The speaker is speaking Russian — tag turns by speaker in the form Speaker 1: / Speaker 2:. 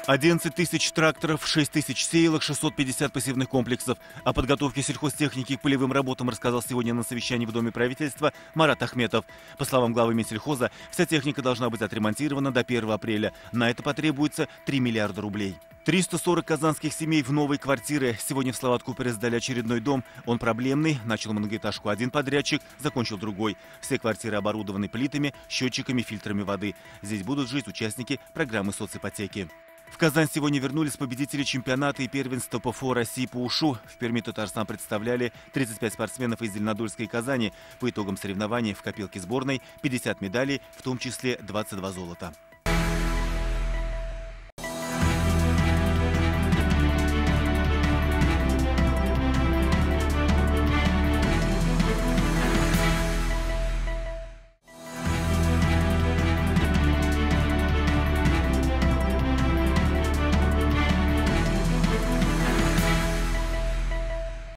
Speaker 1: 11 тысяч тракторов, 6 тысяч сеялок, 650 посевных комплексов. О подготовке сельхозтехники к полевым работам рассказал сегодня на совещании в Доме правительства Марат Ахметов. По словам главы Минсельхоза, вся техника должна быть отремонтирована до 1 апреля. На это потребуется 3 миллиарда рублей. 340 казанских семей в новой квартиры. Сегодня в Салават-Купере сдали очередной дом. Он проблемный. Начал многоэтажку один подрядчик, закончил другой. Все квартиры оборудованы плитами, счетчиками, фильтрами воды. Здесь будут жить участники программы соципотеки. В Казань сегодня вернулись победители чемпионата и первенства ПФО России по УШУ. В Перми Татарстан представляли 35 спортсменов из Зеленодольской и Казани. По итогам соревнований в копилке сборной 50 медалей, в том числе 22 золота.